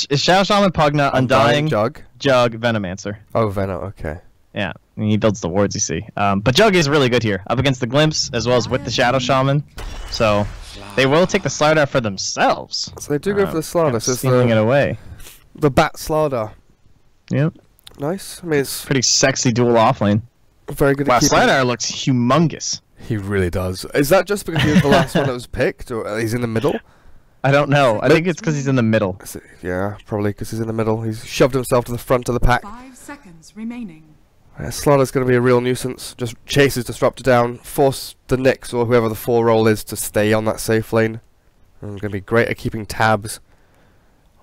it's Shadow Shaman, Pugna, Undying, Jug, Venomancer. Oh, Venom. Okay. Yeah, and he builds the wards, you see. But Jug is really good here, up against the Glimpse, as well as with the Shadow Shaman. So, they will take the Slardar for themselves. So they do go for the Slardar. So stealing it away. The Bat Slardar. Yep. Nice. I mean, it's pretty sexy dual offlane. Very good. Wow, Slardar looks humongous. He really does. Is that just because he was the last one that was picked, or he's in the middle? I don't know. I think it's because he's in the middle. Yeah, probably because he's in the middle. He's shoved himself to the front of the pack. 5 seconds remaining. Slardar's going to be a real nuisance. Just chases Disruptor down, force the Nyx or whoever the 4-roll is to stay on that safe lane. And going to be great at keeping tabs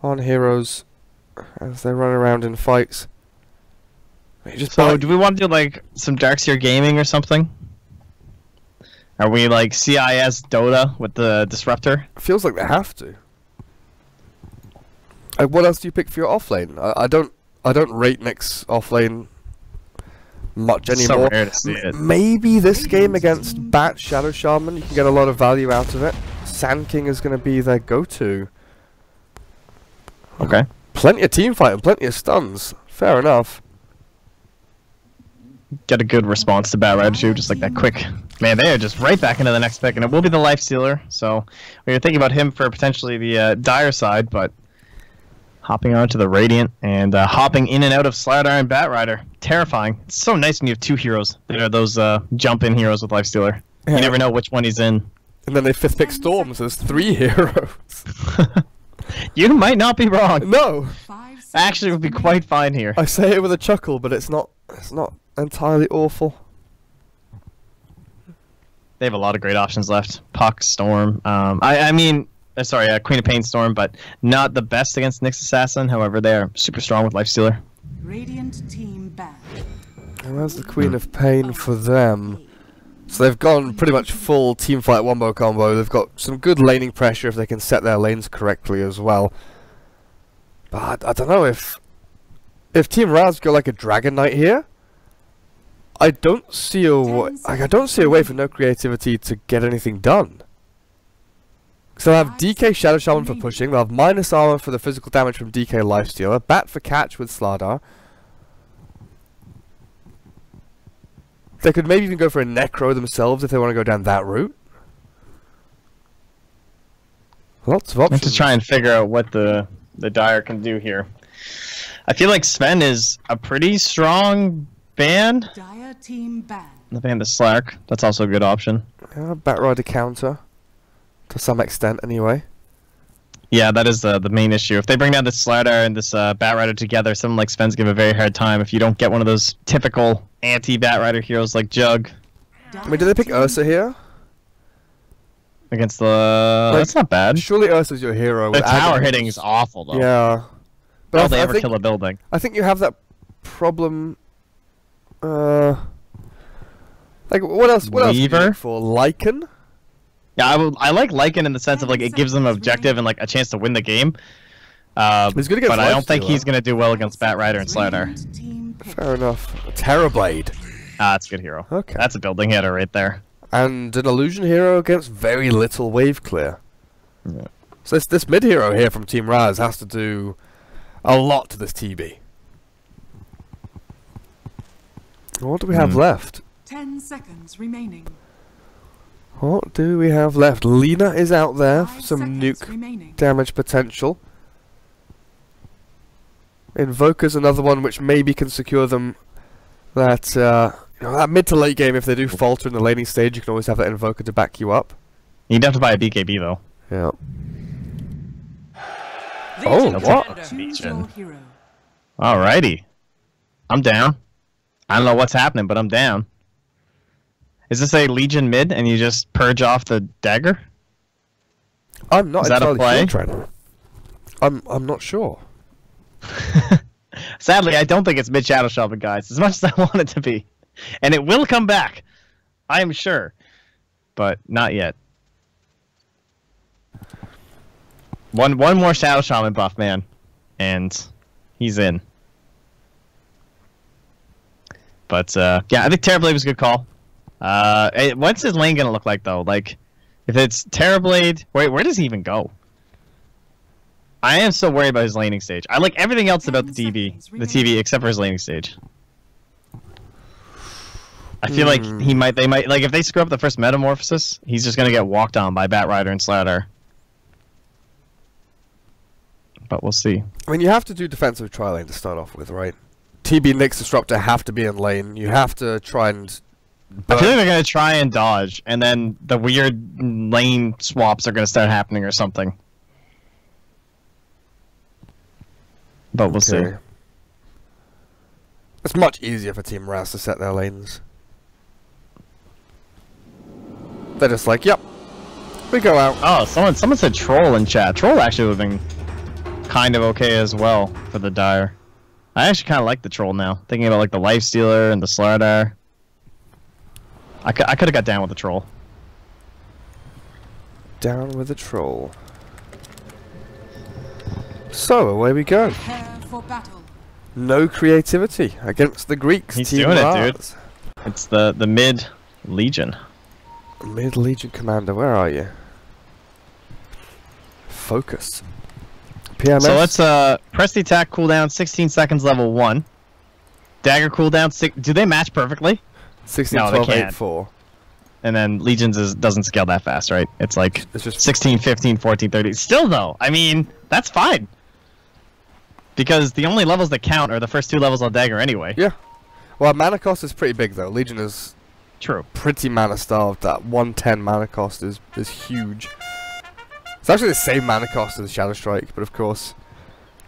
on heroes as they run around in fights. So, do we want to do like some Darkseer Gaming or something? Are we like CIS Dota with the Disruptor? Feels like they have to. What else do you pick for your offlane? I don't rate Nyx offlane much anymore. So rare to see it. Maybe this game against Bat Shadow Shaman, you can get a lot of value out of it. Sand King is going to be their go-to. Okay. Plenty of team fight and plenty of stuns. Fair enough. Get a good response to Bat Rider too, just like that quick. Man, they are just right back into the next pick, and it will be the Life Stealer. So we were thinking about him for potentially the dire side, but hopping on to the Radiant and hopping in and out of Slardar and Bat Rider. Terrifying. It's so nice when you have two heroes that are those jump-in heroes with Life Stealer. You never know which one he's in. And then they 5th pick Storm, so there's 3 heroes. You might not be wrong. No. Actually, it would be quite fine here. I say it with a chuckle, but it's not entirely awful. They have a lot of great options left. Puck, Storm. I mean, sorry, Queen of Pain Storm, but not the best against Nyx Assassin. However, they are super strong with Life Stealer. Radiant team back. And that's the Queen of Pain for them. So they've gone pretty much full teamfight wombo combo. They've got some good laning pressure if they can set their lanes correctly as well. But I don't know if Team RAAZ go like a Dragon Knight here. I don't see a way for no creativity to get anything done. So they'll have DK Shadow Shaman for pushing. They'll have minus armor for the physical damage from DK Lifestealer. Bat for catch with Slardar. They could maybe even go for a Necro themselves if they want to go down that route. Lots of options. To try and figure out what the Dire can do here. I feel like Sven is a pretty strong ban. Dire team ban. The ban to Slark. That's also a good option. Yeah, Bat Rider counter. To some extent, anyway. Yeah, that is the main issue. If they bring down this Slardar and this Bat Rider together, someone like Sven's give a very hard time if you don't get one of those typical anti-Bat Rider heroes like Jug. I mean, do they pick Ursa here? Against the... Like, that's not bad. Surely Ursa's your hero. The tower hitting is awful, though. Yeah. But how they ever kill a building. I think you have that problem... like, what else do you look for? Lycan? Yeah, I like Lycan in the sense of like it gives them an objective and like a chance to win the game. He's good against but I don't think he's going to do well against Bat Rider and Slardar. Fair enough. Terrorblade. That's a good hero. Okay. That's a building hitter right there. And an illusion hero against very little wave clear. Yeah. So this mid hero here from Team RAAZ has to do a lot to this TB. What do we have left? 10 seconds remaining. What do we have left? Lina is out there for some nuke damage potential. Invoker's another one which maybe can secure them that that mid to late game. If they do falter in the laning stage, you can always have that Invoker to back you up. You'd have to buy a BKB though. Yeah. Oh, what? Alrighty. I'm down. I don't know what's happening, but I'm down. Is this a Legion mid and you just purge off the dagger? I'm not entirely play? sure. I'm not sure. Sadly, I don't think it's mid Shadow Shaman, guys, as much as I want it to be. And it will come back. I am sure. But not yet. One more Shadow Shaman buff, man. And he's in. But yeah, I think Terrorblade was a good call. What's his lane gonna look like though? Like, if it's Terrorblade, where does he even go? I am still worried about his laning stage. I like everything else about the TV except for his laning stage. I feel like they might, like if they screw up the first metamorphosis, he's just gonna get walked on by Batrider and Slardar. But we'll see. I mean, you have to do defensive tri-lane to start off with, right? TB, Nyx, Disruptor have to be in lane. You have to try and... I feel like they're gonna try and dodge, and then the weird lane swaps are gonna start happening or something. But we'll see. It's much easier for Team RAAZ to set their lanes. They're just like, yep, we go out. Oh, someone said Troll in chat. Troll actually would have been kind of okay as well for the Dire. I actually kind of like the Troll now. Thinking about like the Lifestealer and the Slardar. I could have got down with the Troll. Down with the Troll. So, away we go. Prepare for battle. No creativity against the Greeks. He's Team doing RAAZ. it, dude. It's the mid Legion. Mid Legion Commander, where are you? Focus. PMS. So let's press the attack cooldown 16 seconds level 1. Dagger cooldown 6. Do they match perfectly? 16, No, 12, they 8, can't. 4. And then Legions doesn't scale that fast, right? It's like It's just 16, 15, 14, 30. Still though, I mean, that's fine. Because the only levels that count are the first 2 levels of Dagger anyway. Yeah. Well, mana cost is pretty big though. Legion is True. pretty mana starved. That 110 mana cost is huge. It's actually the same mana cost as Shadow Strike, but of course,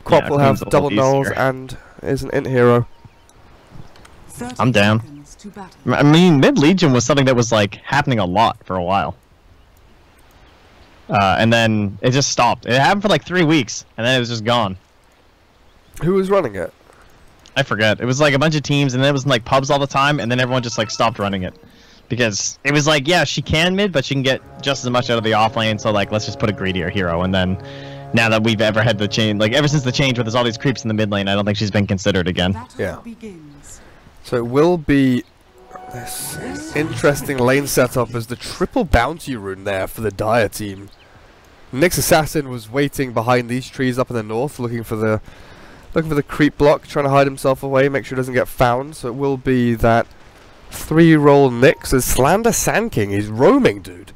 Quap Yeah, will Queen's have a double little nulls easier. and is an int hero. 30 I'm down. seconds to battle. I mean, mid Legion was something that was like happening a lot for a while. And then it just stopped. It happened for like 3 weeks, and then it was just gone. Who was running it? I forget. It was like a bunch of teams, and then it was in like pubs all the time, and then everyone just like stopped running it. Because it was like, yeah, she can mid, but she can get just as much out of the off lane, so like, let's just put a greedier hero. And then, now that we've ever had the change, like ever since the change where there's all these creeps in the mid lane, I don't think she's been considered again. Battle Yeah. begins. So it will be this interesting lane setup as the triple bounty rune there for the Dire team. Nyx Assassin was waiting behind these trees up in the north, looking for the creep block, trying to hide himself away, make sure he doesn't get found. So it will be that 3-roll Nyx as Slander Sand King. He's roaming, dude.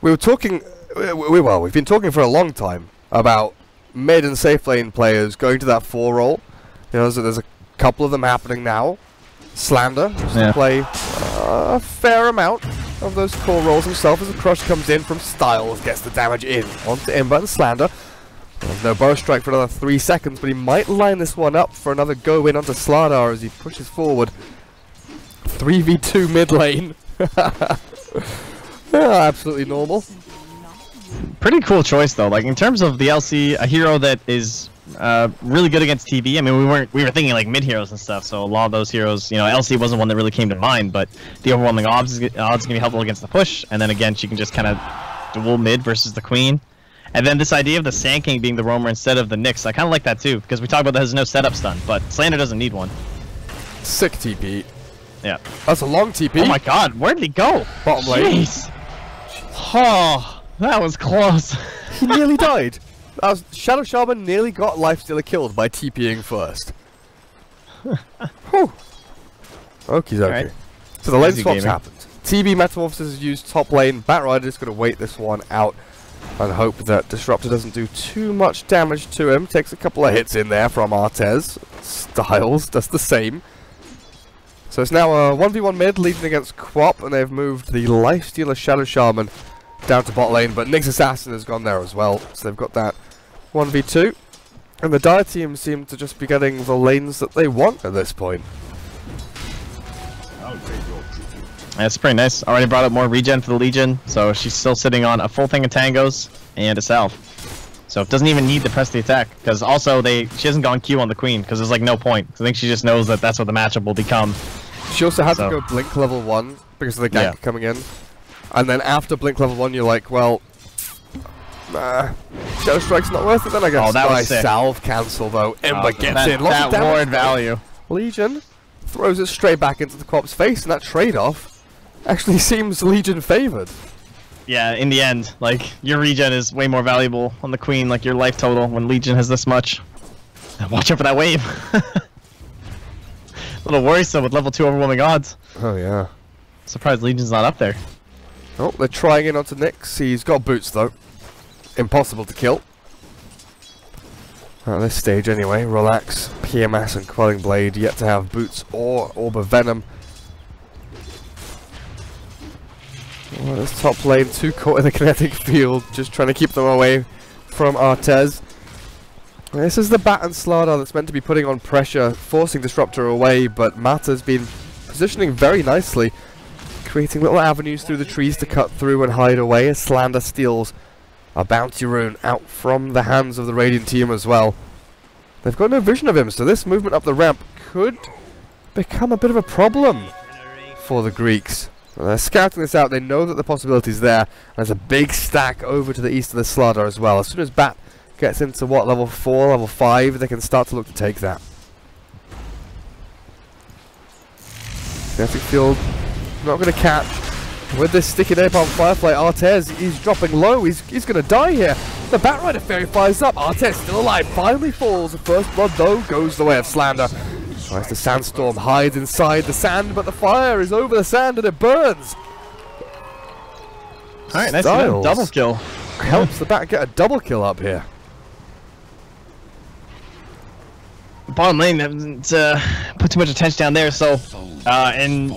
We were talking, we've been talking for a long time about mid and safe lane players going to that 4-roll. You know, so there's a couple of them happening now. Slander used to play a fair amount of those core rolls himself as the crush comes in from Styles, gets the damage in onto Ember and Slander. There's no bow strike for another 3 seconds, but he might line this one up for another go in onto Slardar as he pushes forward. 3v2 mid lane. Yeah, absolutely normal. Pretty cool choice though. Like in terms of the LC, a hero that is really good against TB. I mean, we were thinking like mid heroes and stuff. So a lot of those heroes, you know, LC wasn't one that really came to mind. But the overwhelming odds gonna be helpful against the push. And then again, she can just kind of duel mid versus the queen. And then this idea of the Sand King being the roamer instead of the Nyx, I kind of like that too, because we talk about that has no setup stun, but Slander doesn't need one. Sick TP. Yeah. That's a long TP. Oh my god, where did he go? Bottom lane. Jeez. Oh, that was close. He nearly died. Shadow Shaman nearly got Lifestealer killed by TPing first. Whew. Okie dokie. Right. So the lane Easy swaps gaming. happened. TB Metamorphosis is used top lane. Batrider is going to wait this one out and hope that Disruptor doesn't do too much damage to him. Takes a couple of hits in there from Artez. Styles does the same. So it's now a 1v1 mid leading against Quap, and they've moved the Lifestealer Shadow Shaman down to bot lane, but Nyx Assassin has gone there as well. So they've got that 1v2. And the Dire team seem to just be getting the lanes that they want at this point. That's pretty nice. Already brought up more regen for the Legion, so she's still sitting on a full thing of tangos and a salve. So it doesn't even need to press the attack, because also she hasn't gone Q on the queen, because there's like no point. I think she just knows that that's what the matchup will become. She also had to go Blink level 1 because of the gank coming in. And then after Blink level 1 you're like, well, Shadow Strike's not worth it then I guess. Oh, that was sick. Salve cancel though. Ember gets in. Lots of that damage. ward value. Legion throws it straight back into the Quap's face, and that trade-off actually seems Legion favoured. yeah, in the end, like, your regen is way more valuable on the Queen, like your life total, when Legion has this much. Watch out for that wave. A little worrisome with level 2 overwhelming odds. Oh yeah. Surprised Legion's not up there. Oh, they're trying in onto Nyx. He's got boots though. Impossible to kill. At this stage anyway, Relax, PMS and Quelling Blade yet to have boots or Orb of Venom. Well, this top lane too caught in the kinetic field, just trying to keep them away from Artez. This is the Bat and Slardar that's meant to be putting on pressure, forcing Disruptor away, but Mata's been positioning very nicely, creating little avenues through the trees to cut through and hide away as Slander steals a Bounty Rune out from the hands of the Radiant team as well. They've got no vision of him, so this movement up the ramp could become a bit of a problem for the Greeks. They're scouting this out, they know that the possibility's there. There's a big stack over to the east of the Slardar as well. As soon as Bat gets into what, level 4, level 5, they can start to look to take that. Kinetic field not going to catch. With this sticky napalm Firefly, Artez is dropping low. He's going to die here. The Batrider Fairy fires up. Artez still alive. Finally falls. The first blood though goes the way of Slander. As the sandstorm hides inside the sand, but the fire is over the sand and it burns. Alright, nice double kill. Helps the Bat get a double kill up here. Bottom lane haven't put too much attention down there, so in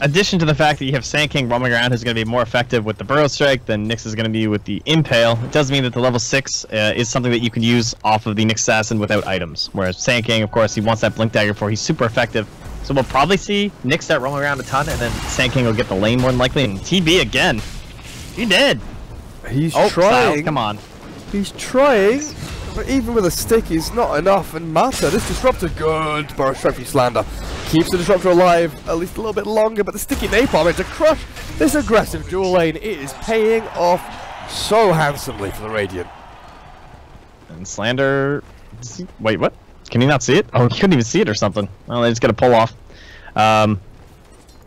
addition to the fact that you have Sand King roaming around who's going to be more effective with the Burrow Strike than Nyx is going to be with the Impale, it does mean that the level 6 is something that you can use off of the Nyx Assassin without items, whereas Sand King, of course, he wants that Blink Dagger for, he's super effective, so we'll probably see Nyx start roaming around a ton, and then Sand King will get the lane more than likely, and TB again. He did! He's trying. Styles, come on. He's trying. But even with a stick, he's not enough. And Mata, this Disruptor, good Burrow Strike from Slander. Keeps the Disruptor alive at least a little bit longer, but the sticky napalm is to crush this aggressive dual lane. It is paying off so handsomely for the Radiant. And Slander... Wait, what? Can he not see it? Oh, he couldn't even see it or something. Well, they just gotta pull off.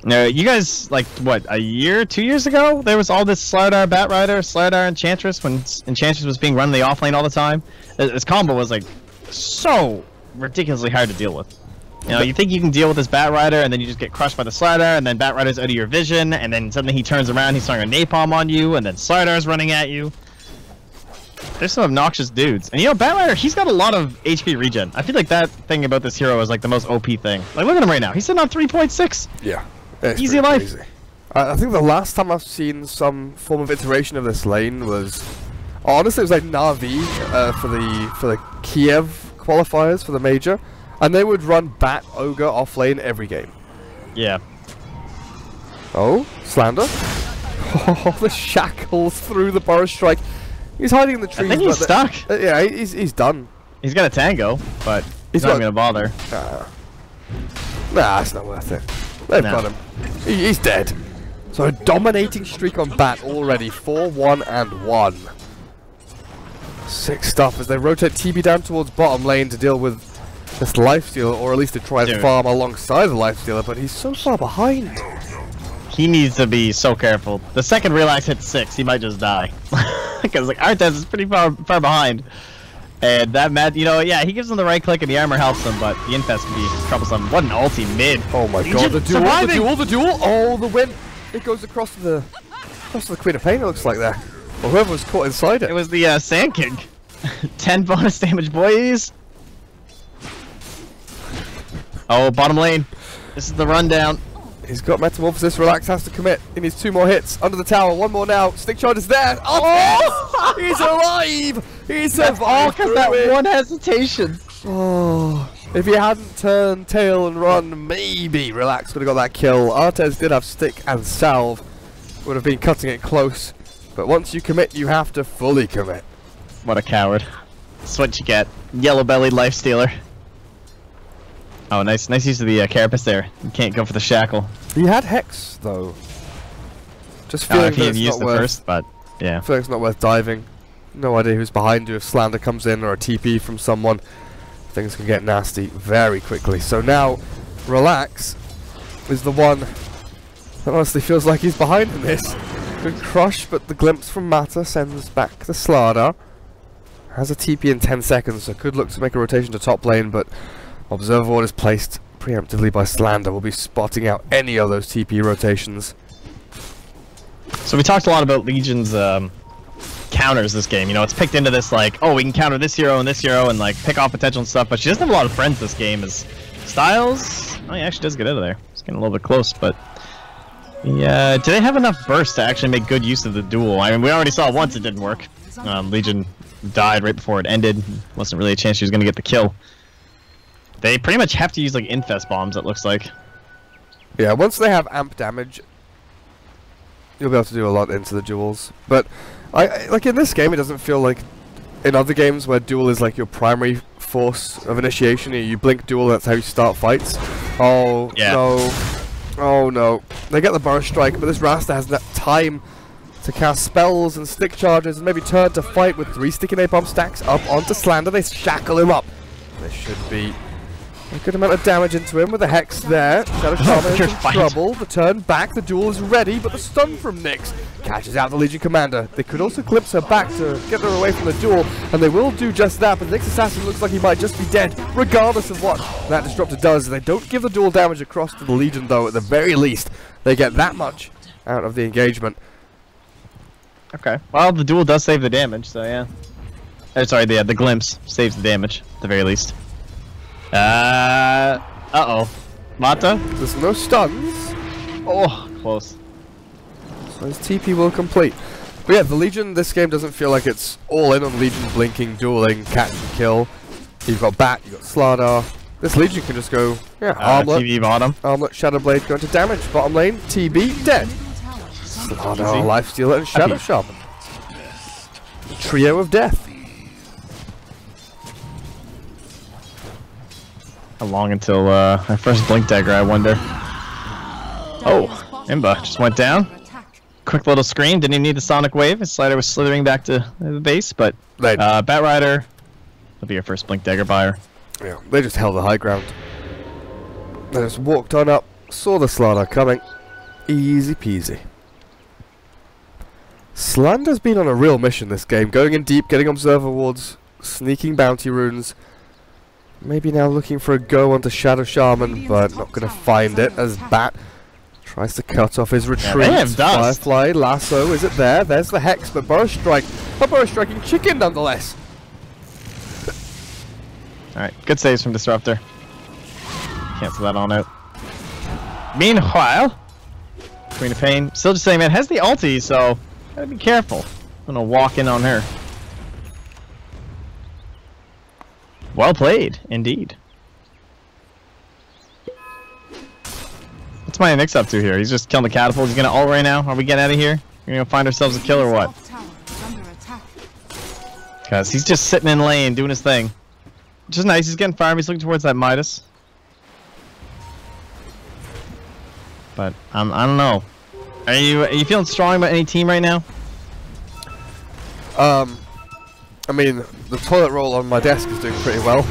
You guys, like, what, a year, 2 years ago? There was all this Slardar Batrider, Slardar Enchantress, when Enchantress was being run in the offlane all the time. This combo was, like, so ridiculously hard to deal with. You know, you think you can deal with this Batrider, and then you just get crushed by the Slardar, and then Batrider's out of your vision, and then suddenly he turns around, he's throwing a napalm on you, and then Slardar's running at you. There's some obnoxious dudes. And you know, Batrider, he's got a lot of HP regen. I feel like that thing about this hero is, like, the most OP thing. Like, look at him right now. He's sitting on 3.6. Yeah. Easy life. Crazy. I think the last time I've seen some form of iteration of this lane was, honestly, it was like Navi for the Kiev qualifiers for the major, and they would run Bat Ogre off lane every game. Yeah. Oh, Slander. Oh, the shackles through the Burrow Strike. He's hiding in the trees. I think he's stuck. Yeah, he's done. He's got a tango, but he's not gonna bother. Nah, it's not worth it. They've got him. He's dead. So a dominating streak on Bat already. 4-1-1. Sick stuff as they rotate TB down towards bottom lane to deal with this lifestealer, or at least to try and farm alongside the lifestealer, but he's so far behind. He needs to be so careful. The second Relax hits 6, he might just die. Because like Artez is pretty far behind. And that Matt, you know, yeah, he gives him the right click and the armor helps him, but the infest can be troublesome. What an ulti mid. Oh my god, the duel. Oh, the win. It goes across to the Queen of Pain, it looks like there. Or whoever was caught inside it. It was the Sand King. 10 bonus damage, boys. Oh, bottom lane. This is the rundown. He's got Metamorphosis, Relax has to commit. He needs 2 more hits. Under the tower, 1 more now. Stick charge is there. Oh, he's alive! He survived. All because that one hesitation. Oh, if he hadn't turned tail and run, maybe Relax would have got that kill. Artez did have stick and salve. Would have been cutting it close. But once you commit, you have to fully commit. What a coward. That's what you get. Yellow-bellied lifestealer. Oh, nice use of the carapace there. You can't go for the shackle. He had Hex, though. Just feeling if he had used the first, but yeah. I feel like it's not worth diving. No idea who's behind you. If Slander comes in or a TP from someone, things can get nasty very quickly. So now, Relax is the one that honestly feels like he's behind in this. Good crush, but the glimpse from Mata sends back the Slardar. Has a TP in 10 seconds, so could look to make a rotation to top lane, but Observer Ward is placed preemptively by Slander. Will be spotting out any of those TP rotations. So we talked a lot about Legion's counters this game. You know, it's picked into this like, oh, we can counter this hero and like pick off potential and stuff, but she doesn't have a lot of friends this game. As Styles, oh, he actually does get out of there. It's getting a little bit close, but yeah, do they have enough burst to actually make good use of the duel? I mean, we already saw once it didn't work. Legion died right before it ended. Wasn't really a chance she was going to get the kill. They pretty much have to use like infest bombs, it looks like. Yeah, once they have amp damage, you'll be able to do a lot into the duels. But I like in this game, it doesn't feel like in other games where duel is like your primary force of initiation. You blink duel, that's how you start fights. Oh yeah. No, oh no! They get the burst strike, but this Rasta has that time to cast spells and stick charges and maybe turn to fight with 3 sticky napalm stacks up onto Slander. They shackle him up. There should be a good amount of damage into him with the Hex there. Shadow Shaman in trouble. The turn back, the duel is ready, but the stun from Nyx catches out the Legion Commander. They could also glimpse her back to get her away from the duel, and they will do just that, but the Nyx Assassin looks like he might just be dead, regardless of what that Disruptor does. They don't give the duel damage across to the Legion, though. At the very least, they get that much out of the engagement. Okay. Well, the duel does save the damage, so yeah. Sorry, the glimpse saves the damage, at the very least. Uh-oh. Mata? There's no stuns. Oh, close. So his TP will complete. But yeah, the Legion, this game doesn't feel like it's all in on Legion blinking, dueling, catch and kill. You've got Bat, you've got Slardar. This Legion can just go, yeah, Armlet. TV bottom. Armlet, Shadowblade going to damage. Bottom lane, TB, dead. Slardar, Lifestealer, and Shadow Shaman. Trio of death. How long until our first Blink Dagger, I wonder? Oh, Imba just went down. Quick little scream, didn't even need the Sonic Wave. His slider was slithering back to the base, but Batrider will be your first Blink Dagger buyer. Yeah, they just held the high ground. They just walked on up, saw the Slardar coming. Easy peasy. Slander's been on a real mission this game, going in deep, getting Observer Wards, sneaking bounty runes. Maybe now looking for a go onto Shadow Shaman, but not going to find it as Bat tries to cut off his retreat. Yeah, Firefly, Lasso, is it there? There's the Hex, but Burrow Strike. A Burrow Striking chicken nonetheless. Alright, good saves from Disruptor. Cancel that on out. Meanwhile, Queen of Pain, still just saying, man, has the ulti, so gotta be careful. I'm gonna walk in on her. Well played, indeed. What's my Onyx up to here? He's just killing the catapult. He's gonna ult right now. Are we getting out of here? We're gonna find ourselves a kill or what? Because he's just sitting in lane doing his thing. Which is nice. He's getting fired. He's looking towards that Midas. But I don't know. Are you feeling strong about any team right now? I mean, the toilet roll on my desk is doing pretty well.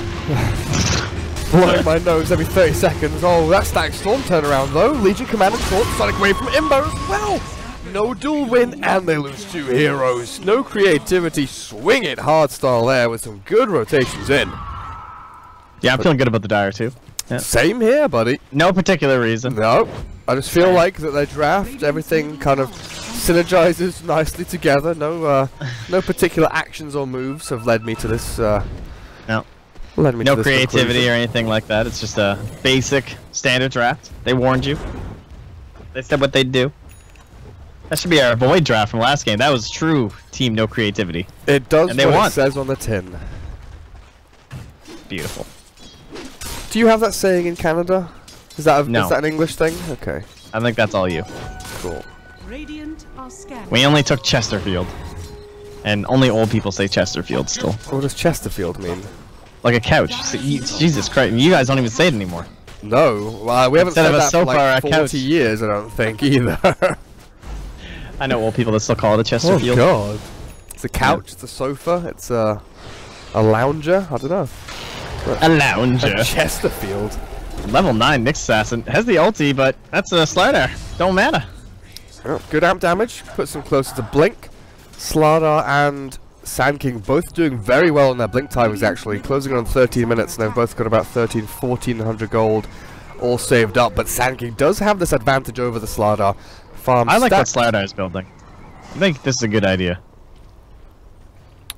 Blowing my nose every 30 seconds. Oh, that Static Storm turnaround though. Legion Commander caught Sonic Wave from Imbo as well. No dual win, and they lose 2 heroes. No creativity. Swing it hard style there with some good rotations in. Yeah, I'm feeling good about the Dire too. Yeah. Same here, buddy. No particular reason. No. I just feel like that their draft, everything kind of synergizes nicely together. No particular actions or moves have led me to this. No creativity or anything like that. It's just a basic standard draft. They warned you. They said what they'd do. That should be our Void draft from last game. That was true team no creativity. It does what it says on the tin. Beautiful. Do you have that saying in Canada? Is that an English thing? Okay. I think that's all you. Cool. We only took Chesterfield. And only old people say Chesterfield still. What does Chesterfield mean? Like a couch. So Jesus Christ, you guys don't even say it anymore. No, we haven't said that for like 40 years, I don't think, either. I know old people that still call it a Chesterfield. Oh god. It's a couch, it's a sofa, it's a lounger, I don't know. A lounger. A Chesterfield. Level 9 Nyx Assassin. Has the ulti, but that's a slider. Don't matter. Oh, good amp damage. Puts them closer to Blink. Slardar and Sand King both doing very well in their Blink timings, actually. Closing on 13 minutes, and they've both got about 1400 gold all saved up. But Sand King does have this advantage over the Slardar. Farm I like what stack. Slardar is building. I think this is a good idea.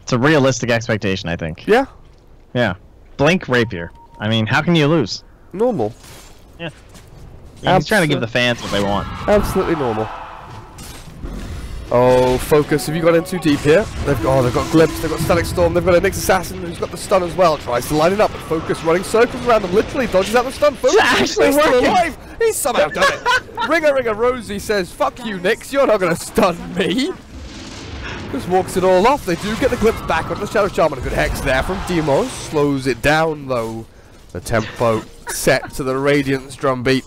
It's a realistic expectation, I think. Yeah, Yeah. Blink Rapier. I mean, how can you lose? normal. Yeah. He's trying to give the fans what they want. Absolutely normal. Oh, focus. Have you got in too deep here? They've got Glimpse, they've got Static Storm, they've got a Nyx Assassin who's got the stun as well. Tries to line it up, but Focus running circles around them, literally dodges out the stun. Focus is still alive! He's somehow done it! Ringer Rosie says, fuck you, Nyx, you're not gonna stun me! Just walks it all off. They do get the Glimpse back onto the Shadow Shaman. A good Hex there from Demos. Slows it down though. The tempo set to the Radiant's drumbeat.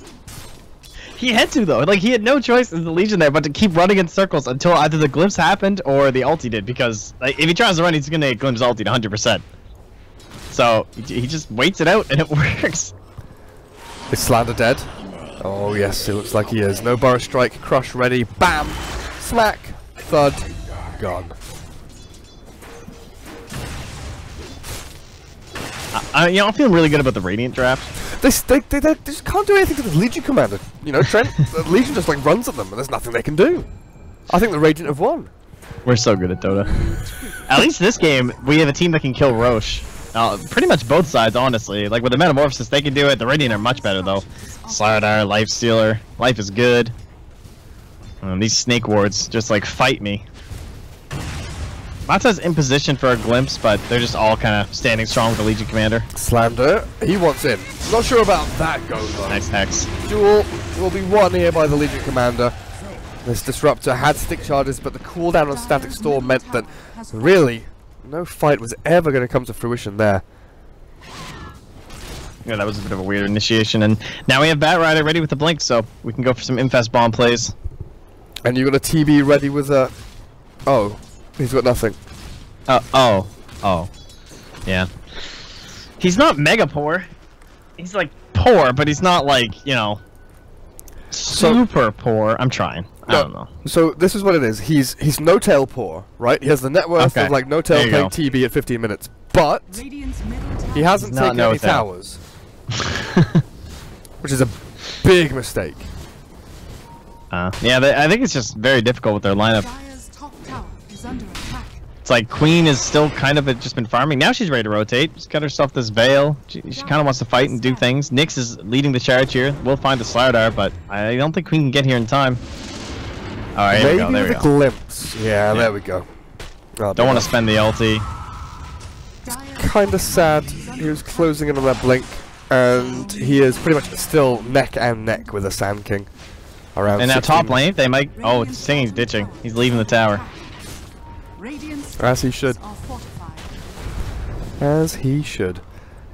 He had to, though. Like, he had no choice as the Legion there but to keep running in circles until either the glimpse happened or the ulti did, because like, if he tries to run, he's going to get glimpse ulti 100%. So, he just waits it out, and it works. Is Slander dead? Oh, yes, it looks like he is. No Burrow Strike, Crush ready. Bam! Smack! Thud. Gone. You know, I'm feeling really good about the Radiant draft. They just can't do anything to the Legion commander. You know, Trent, the Legion just like runs at them and there's nothing they can do. I think the Radiant have won. We're so good at Dota. At least this game, we have a team that can kill Roche. Pretty much both sides, honestly. Like, with the Metamorphosis, they can do it. The Radiant are much better, though. Slardar, Lifestealer. Life is good. These Snake Wards just, like, fight me. Mata's in position for a glimpse, but they're just all kind of standing strong with the Legion Commander. Slander, he wants in. Not sure about that go though. Nice Hex. Duel will be won here by the Legion Commander. This Disruptor had stick charges, but the cooldown on Static Storm meant that really no fight was ever going to come to fruition there. Yeah, that was a bit of a weird initiation, and now we have Batrider ready with the Blink, so we can go for some Infest Bomb plays. And you got a TB ready with a... Oh. He's got nothing. Oh. Yeah. He's not mega poor. He's like poor, but he's not like, you know, super poor. I'm trying. I don't know. So this is what it is. He's no tail poor, right? He has the net worth of like no tail playing TB at 15 minutes, but he hasn't taken any towers, which is a big mistake. Yeah, I think it's just very difficult with their lineup. It's like Queen is still kind of just been farming. Now she's ready to rotate. She's got herself this Veil. She kind of wants to fight and do things. Nyx is leading the charge here. We'll find the Slardar, but I don't think Queen can get here in time. Alright, here we go. There we go. Glimpse. Yeah, there we go. Oh, don't want to spend the ulti. Kind of sad. He was closing in on that blink, and he is pretty much still neck and neck with a Sand King. Around. And now top lane, they might. Oh, it's Singing's ditching. He's leaving the tower. As he should. As he should.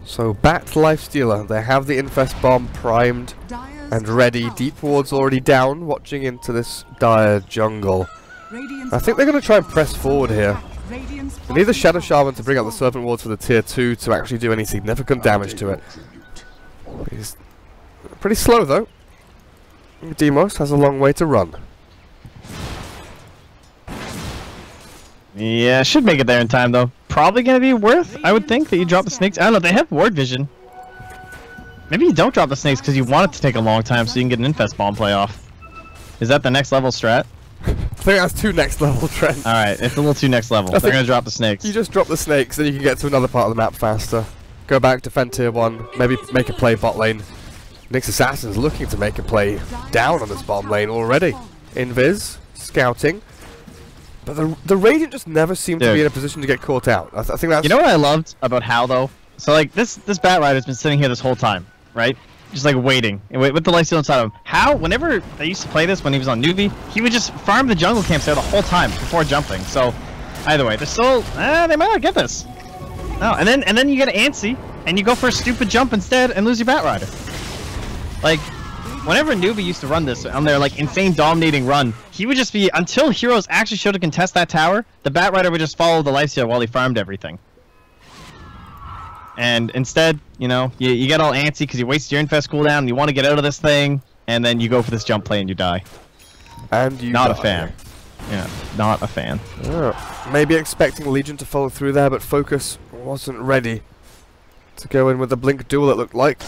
So Bat Lifestealer, they have the Infest Bomb primed and ready. Deep Ward's already down, watching into this dire jungle. I think they're going to try and press forward here. They need the Shadow Shaman to bring out the Serpent Wards for the tier 2 to actually do any significant damage to it. He's pretty slow though. Demos has a long way to run. Yeah, should make it there in time though. Probably gonna be worth, I would think, that you drop the snakes. I don't know, they have ward vision. Maybe you don't drop the snakes because you want it to take a long time so you can get an Infest Bomb play off. Is that the next level strat? I think that's too next level, Trent. Alright, it's a little too next level. They're gonna drop the snakes. You just drop the snakes, then you can get to another part of the map faster. Go back, defend tier 1, maybe make a play bot lane. Nyx Assassin's looking to make a play down on this bomb lane already. Invis, scouting. But the Radiant just never seemed to be in a position to get caught out. I think that's... You know what I loved about Hal though? So like, this Batrider's been sitting here this whole time, right? Just like waiting, with the lifesteal inside of him. Hal, whenever I used to play this when he was on Newbee, he would just farm the jungle camps there the whole time before jumping. So, either way, they're still, they might not get this. No, and then you get antsy, and you go for a stupid jump instead and lose your Batrider. Like, whenever Newbee used to run this on their like insane dominating run, he would just be, until heroes actually showed to contest that tower, the Batrider would just follow the lifesteal while he farmed everything. And instead, you know, you get all antsy because you wasted your Infest cooldown and you want to get out of this thing, and then you go for this jump play and you die. And you Not a die. fan. Yeah, not a fan. Yeah. Maybe expecting Legion to follow through there, but Focus wasn't ready to go in with the blink duel, it looked like.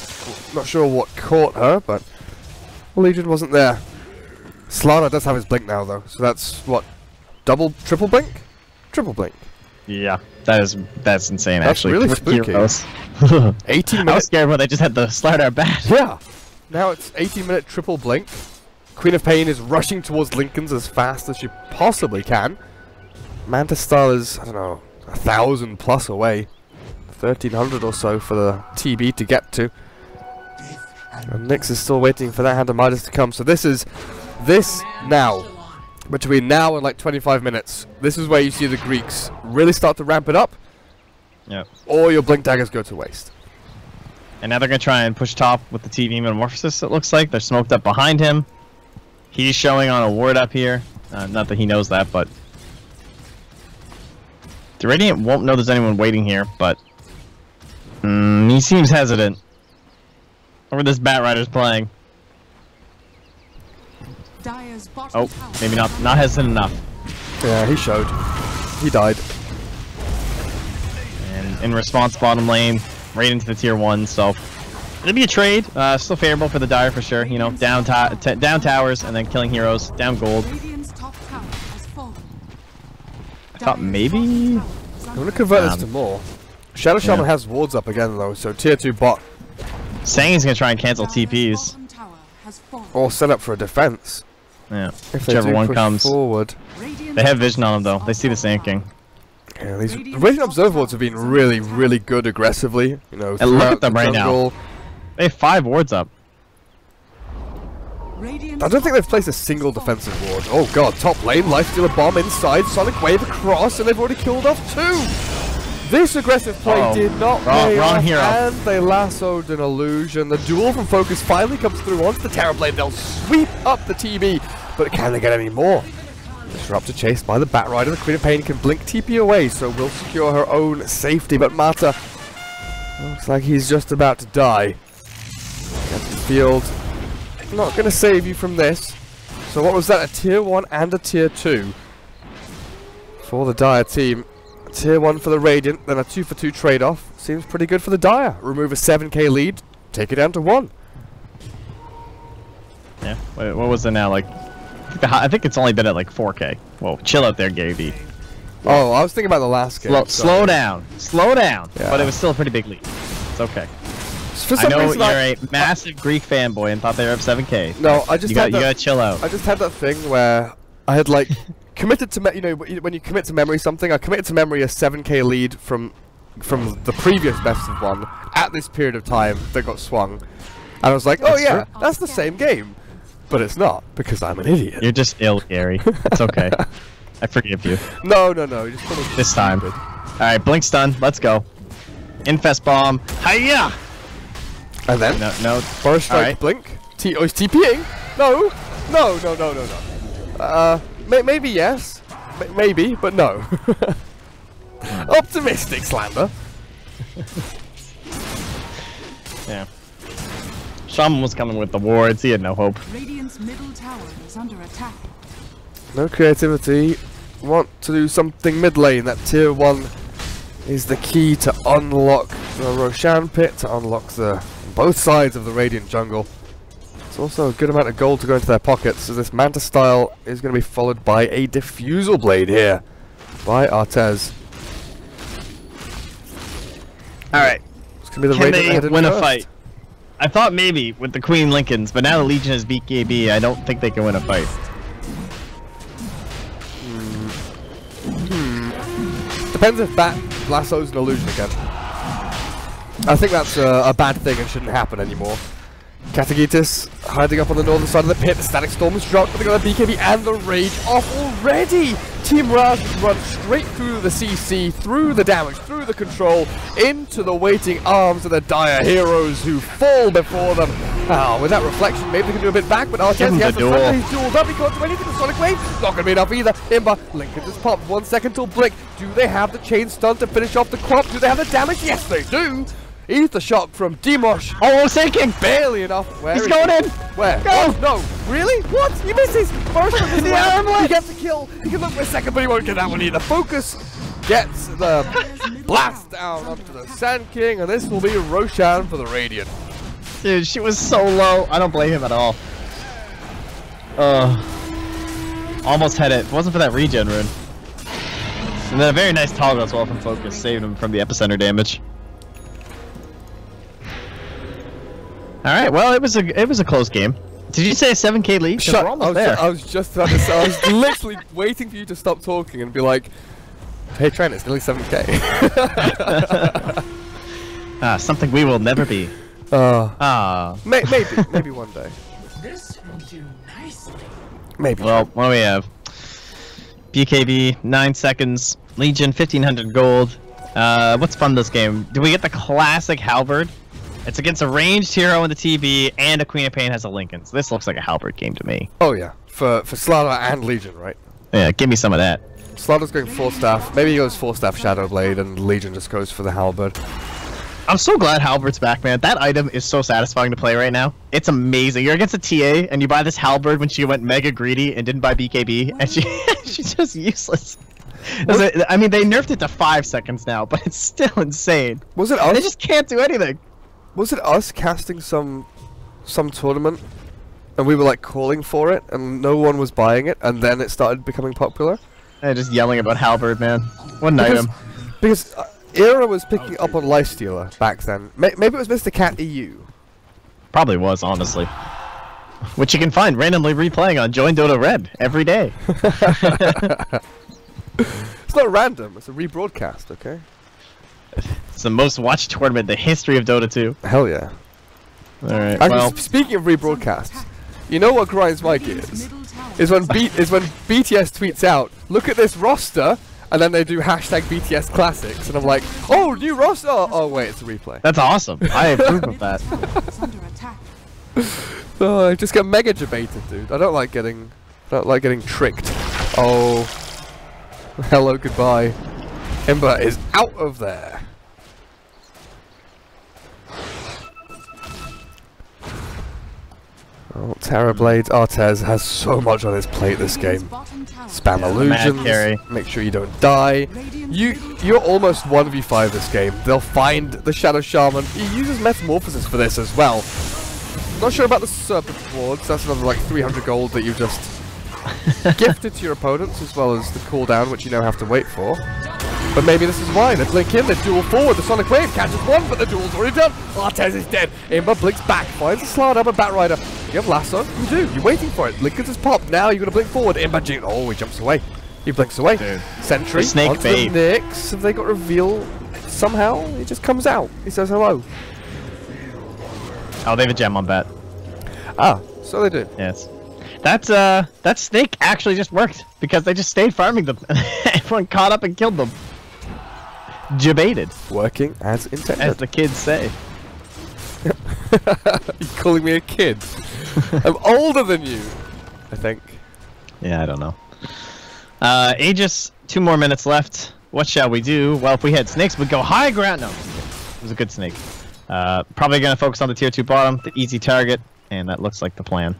Not sure what caught her, but Legion wasn't there. Slanna does have his blink now, though, so that's what? Triple blink? Triple blink. Yeah, that's insane. That's actually, really With spooky. heroes. 18 I was minutes. scared when they just had the Slardar bat. Yeah. Now it's 18-minute triple blink. Queen of Pain is rushing towards Lincoln's as fast as she possibly can. Manta Style is, I don't know, 1,000 plus away. 1,300 or so for the TB to get to. And Nyx is still waiting for that Hand of Midas to come. So this now. Between now and like 25 minutes. This is where you see the Greeks really start to ramp it up. Yep. Or your blink daggers go to waste. And now they're going to try and push top with the TV Metamorphosis, it looks like. They're smoked up behind him. He's showing on a ward up here. Not that he knows that, but... The Radiant won't know there's anyone waiting here, but... he seems hesitant. Over this Bat Rider's playing. Dire's bottom Oh, tower maybe not hesitant enough. Yeah, he showed. He died. And in response, bottom lane, right into the tier 1, so... It'll be a trade. Still favorable for the Dire for sure. You know, down towers and then killing heroes. Down gold. Radiant's top tower has fallen. I thought maybe... I'm going to convert this to more. Shadow Shaman has wards up again though, so tier 2 bot. Saying he's going to try and cancel TPs. Bottom tower has fallen. Or set up for a defense. Yeah, If they whichever do one push comes. forward. They have vision on them though. They see the Sand King. Yeah, these Radiant Observe wards have been really, really good aggressively. You know, And look throughout at them the right now. jungle. They have 5 wards up. I don't think they've placed a single defensive ward. Oh god, top lane, Lifestealer Bomb inside, Sonic Wave across, and they've already killed off 2! This aggressive play Uh-oh. did not Wrong pay off, hero. and they lassoed an illusion. The duel from Focus finally comes through onto the Terrorblade. They'll sweep up the TB, but can they get any more? Disruptor chased by the Bat Rider. The Queen of Pain can blink TP away, so will secure her own safety, but Mata looks like he's just about to die. Captain Field not going to save you from this. So what was that? A tier 1 and a tier 2 for the Dire team. A tier 1 for the Radiant, then a 2 for 2 trade-off. Seems pretty good for the Dire. Remove a 7k lead, take it down to 1. Yeah. What was it now? Like, I think it's only been at like 4K. Whoa, chill out there, Gaby. Oh, I was thinking about the last game. Slow down. Slow down. Yeah. But it was still a pretty big lead. It's okay. For I some know reason you're a massive Greek fanboy and thought they were up 7K. No, I just You gotta chill out. I just had that thing where I had like committed to you know when you commit to memory something. I committed to memory a 7k lead from the previous best of 1 at this period of time that got swung, and I was like, oh That's yeah, true. that's the same game, but it's not because I'm an idiot. You're just ill, Gary. It's okay. I forgive you. No, you just call me This time. stupid. Alright, blink stun. Let's go. Infest bomb. Hiya! And then No. Forest Strike Alright. blink. Oh, he's TPing. No. Maybe yes. Maybe, but no. Optimistic slander. Yeah. Shaman was coming with the wards. He had no hope. Radiant's middle tower is under attack. No creativity. Want to do something mid lane. That tier 1 is the key to unlock the Roshan pit, to unlock both sides of the Radiant jungle. It's also a good amount of gold to go into their pockets, so this Manta style is going to be followed by a Diffusal Blade here by Artez. Alright. It's going to be the Can Radiant they headed win a first. fight? I thought maybe with the Queen Lincolns, but now the Legion has beat KB. I don't think they can win a fight. Depends if Bat lassos an illusion again. I think that's a bad thing and shouldn't happen anymore. Katagitis hiding up on the northern side of the pit. The Static Storm is dropped, but they got the BKB and the Rage off already. Team RAAZ run straight through the CC, through the damage, through the control, into the waiting arms of the Dire heroes who fall before them. With that reflection, maybe they can do a bit back, but Artez, he has the duel. he's dueled up, he can't do anything with Sonic Wave. Not going to be enough either. Imba, Lincoln just popped 1 second till blink. Do they have the chain stun to finish off the crop? Do they have the damage? Yes, they do. Eat the shot from Dimosh. Oh, sinking! Barely enough. Where He's is going he? in! Where? Go! What? No. Really? What? He misses! First one is The well. arm He gets the kill. He can look for a second, but he won't get that one either. Focus gets the blast down onto the Sand King, and this will be Roshan for the Radiant. Dude, she was so low. I don't blame him at all. Almost had it. If it wasn't for that regen rune. And then a very nice toggle as well from Focus, saved him from the epicenter damage. Alright, well, it was a close game. Did you say a 7k lead? Shut We're almost there. I was just about to say, I was literally waiting for you to stop talking and be like, hey Trent, it's nearly 7k. Something we will never be. Maybe one day. This will do nicely. Maybe. Well, what do we have? BKB, 9 seconds. Legion, 1500 gold. What's fun this game? Do we get the classic halberd? It's against a ranged hero in the TB, and a Queen of Pain has a Lincoln. So this looks like a halberd game to me. Oh yeah, for Slaughter and Legion, right? Yeah, give me some of that. Slaughter's going 4 staff. Maybe he goes 4 staff Shadow Blade, and Legion just goes for the halberd. I'm so glad Halberd's back, man. That item is so satisfying to play right now. It's amazing. You're against a TA, and you buy this Halberd when she went mega greedy and didn't buy BKB, and she's just useless. I mean, they nerfed it to 5 seconds now, but it's still insane. Was it us? They just can't do anything. Was it us casting some tournament, and we were like calling for it, and no one was buying it, and then it started becoming popular? And just yelling about Halberd, man. What an item. Because Era was picking up on Lifestealer back then. Maybe it was Mr. Cat EU. Probably was, honestly. Which you can find randomly replaying on Join Dota Red every day. It's not random, it's a rebroadcast, okay? It's the most watched tournament in the history of Dota 2. Hell yeah. Alright, Actually, well... speaking of rebroadcasts, you know what grinds my gears? Is when BTS tweets out, look at this roster, and then they do hashtag BTS Classics, and I'm like, oh, new roster! Oh wait, it's a replay. That's awesome. I approve of that. Oh, I just get mega debated, dude. I don't like getting tricked. Oh, hello, goodbye. Ember is out of there. Oh, Terrorblades. Artez has so much on his plate this game. Spam illusions, make sure you don't die. You're almost 1v5 this game. They'll find the Shadow Shaman. He uses Metamorphosis for this as well. Not sure about the Serpent Wards. That's another like 300 gold that you've just gifted to your opponents, as well as the cooldown, which you now have to wait for. But maybe this is why. They blink in, they duel forward, the Sonic Wave catches one, but the duel's already done. Artez is dead. Ember blinks back, finds a slide up a Batrider. You have Lasso? You do. You're waiting for it. Lincoln has popped. Now you're going to blink forward. Ember, oh, he jumps away. He blinks away. Dude. Sentry. The snake bait. The Nyx. Have they got reveal somehow? He just comes out. He says hello. Oh, they have a gem on bat. Ah, so they do. Yes. That snake actually just worked because they just stayed farming them. Everyone caught up and killed them. Debated. Working as intended. As the kids say. You calling me a kid? I'm older than you, I think. Yeah, I don't know. Aegis, 2 more minutes left. What shall we do? Well, if we had snakes, we'd go high ground. No, it was a good snake. Probably gonna focus on the tier 2 bottom, the easy target, and that looks like the plan.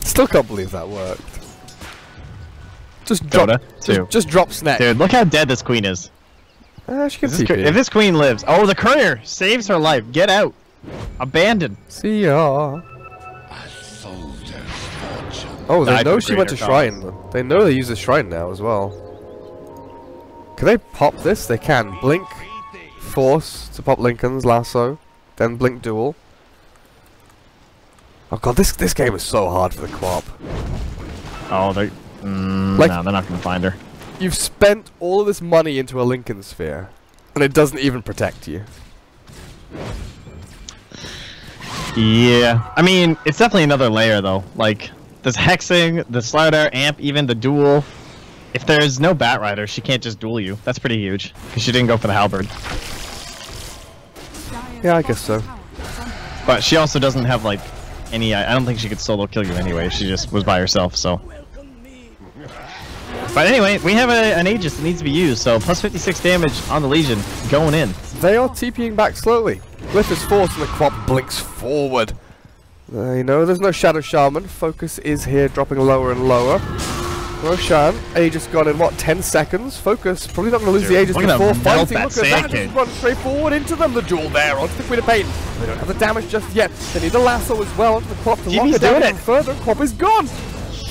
Still can't believe that worked. Just drop, Dota, just drop snack. Dude, look how dead this queen is. She can If this queen lives, oh, the courier saves her life. Get out. Abandoned. See ya. Oh, they know she went to Shrine. They know they use the Shrine now as well. Can they pop this? They can. Blink, Force to pop Lincoln's Lasso, then Blink Duel. Oh god, this game is so hard for the co-op. Oh, they... like, no, they're not gonna find her. You've spent all of this money into a Lincoln Sphere, and it doesn't even protect you. Yeah, I mean, it's definitely another layer though. Like, there's hexing, the Slider, amp, even the duel. If there's no Batrider, she can't just duel you. That's pretty huge, because she didn't go for the halberd. Yeah, I guess so. But she also doesn't have like any. I don't think she could solo kill you anyway. She just was by herself. So. But anyway, we have an Aegis that needs to be used, so plus 56 damage on the Legion going in. They are TPing back slowly. Glyph is forced and the Quap blinks forward. You know, there's no Shadow Shaman. Focus is here, dropping lower and lower. Roshan, Aegis gone in, what, 10 seconds? Focus, probably not going to lose the Aegis before fighting. Look at that, just run straight forward into them. The duel there, onto the Queen of Pain. They don't have the damage just yet. They need the lasso as well onto the Quap to lock it down even further. Quap is gone.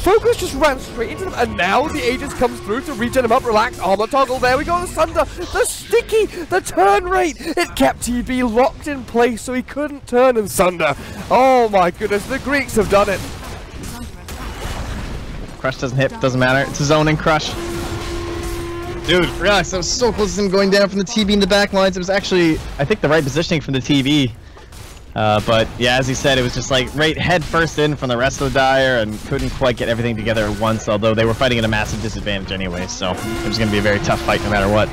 Focus just ran straight into them, and now the Aegis comes through to regen him up. Relax, armor toggle, there we go, the Sunder, the sticky, the turn rate. It kept TB locked in place so he couldn't turn and Sunder. Oh my goodness, the Greeks have done it. Crush doesn't hit, doesn't matter. It's a zoning crush. Dude, relax. I was so close to him going down from the TV in the back lines. It was actually, I think, the right positioning from the TV. But yeah, as he said, it was just like right head first in from the rest of the Dire and couldn't quite get everything together at once, although they were fighting at a massive disadvantage anyway, so it was going to be a very tough fight no matter what.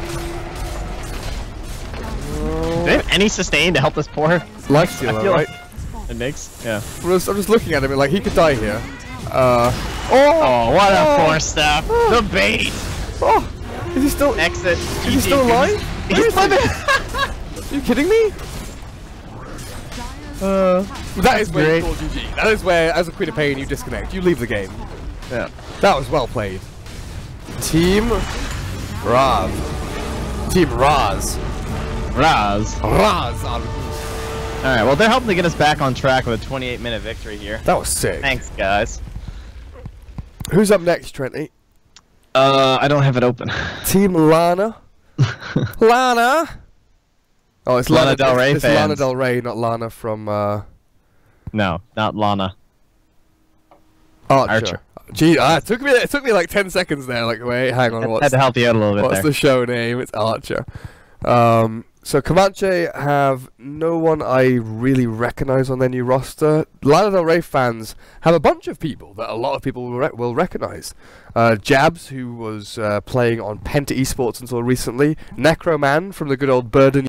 Do they have any sustain to help this poor? Lifestealer, right? It makes, yeah. I'm just looking at him, like, he could die here. Oh, what a poor stuff. The bait. Oh, is he still exit? Is he still alive? He's living. Are you kidding me? That is where you call GG. That is where, as a Queen of Pain, you disconnect. You leave the game. Yeah, that was well played. Team Rav. Team Raz. Raz. Raz. Alright, well, they're helping to get us back on track with a 28-minute victory here. That was sick. Thanks, guys. Who's up next, Trenty? I don't have it open. Team Lana. Lana! Oh, it's Lana Del Rey. It's Lana Del Rey, not Lana from, No, not Lana. Archer. Gee, it took me like 10 seconds there, like, wait, hang on, had to help you out a little bit what's the show name? It's Archer. So Comanche have no one I really recognize on their new roster. Lana Del Rey fans have a bunch of people that a lot of people will recognize. Jabs, who was playing on Penta Esports until recently. Necroman from the good old Burden